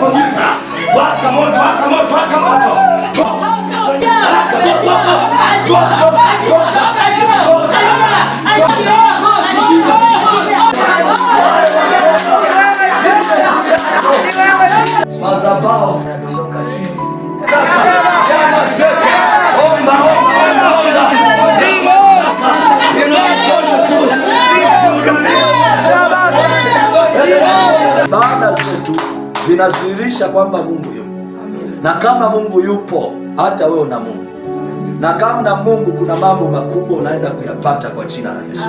pepo giza, waka moto, waka moto, waka moto. Madhabahu yanadondoka chini. Omba, omba, omba. Ibada zetu zinadhihirisha kwamba Mungu yupo, na kama Mungu yupo hata wewe una Mungu, na kama na Mungu kuna mambo makubwa unaenda kuyapata kwa jina la Yesu.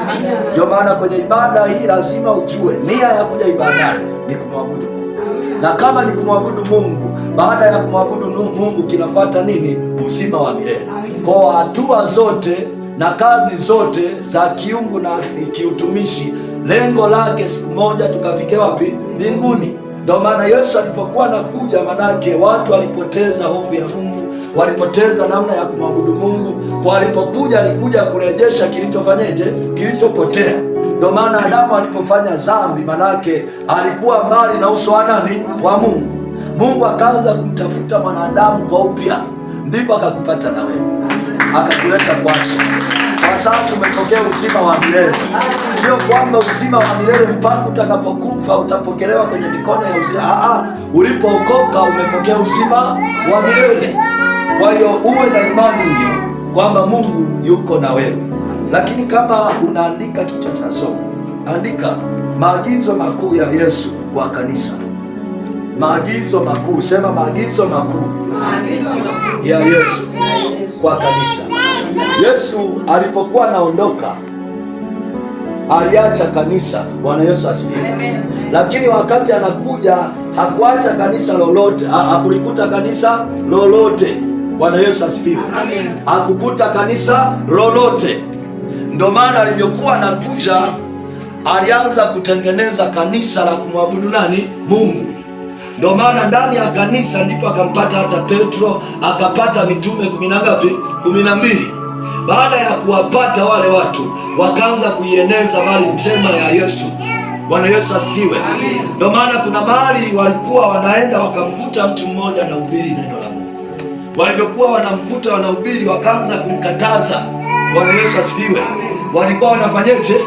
Ndio maana kwenye ibada hii lazima ujue nia ya kuja ibadani ni kumwabudu Mungu, na kama ni kumwabudu Mungu, baada ya kumwabudu Mungu kinafuata nini? Uzima wa milele. Kwa hatua zote na kazi zote za kiungu na kiutumishi, lengo lake siku moja tukafike wapi? Mbinguni. Ndio maana Yesu alipokuwa anakuja, manake watu walipoteza hofu ya Mungu, walipoteza namna ya kumwabudu Mungu. Kwa alipokuja, alikuja kurejesha kilichofanyeje? Kilichopotea. Ndio maana Adamu alipofanya dhambi, manake alikuwa mbali na uso wa nani? Wa Mungu. Mungu akaanza kumtafuta mwanadamu kwa upya, ndipo akakupata na wewe, akakuleta kwake. Kwa sasa umepokea uzima wa milele. Sio kwamba uzima wa milele mpaka utakapokufa utapokelewa kwenye mikono ya uzima. Ulipookoka umepokea uzima wa milele. Kwa hiyo uwe na imani hiyo kwamba Mungu yuko na wewe. Lakini kama unaandika kichwa cha somo, andika maagizo makuu ya Yesu kwa kanisa. Maagizo makuu, sema maagizo makuu ya Yesu kwa kanisa. Yesu alipokuwa anaondoka aliacha kanisa. Bwana Yesu asifiwe. Lakini wakati anakuja hakuacha kanisa lolote, hakulikuta kanisa lolote. Bwana Yesu asifiwe. Hakukuta kanisa lolote. Ndio maana alivyokuwa anakuja alianza kutengeneza kanisa la kumwabudu nani? Mungu. Ndio maana ndani ya kanisa ndipo akampata hata Petro, akapata mitume 12. Baada ya kuwapata wale watu, wakaanza kuieneza habari njema ya Yesu. Bwana Yesu asifiwe. Ndio maana kuna mahali walikuwa wanaenda wakamkuta mtu mmoja anahubiri neno la Mungu. Walivyokuwa wanamkuta wanahubiri, wakaanza kumkataza. Bwana Yesu asifiwe. Walikuwa wanafanyaje?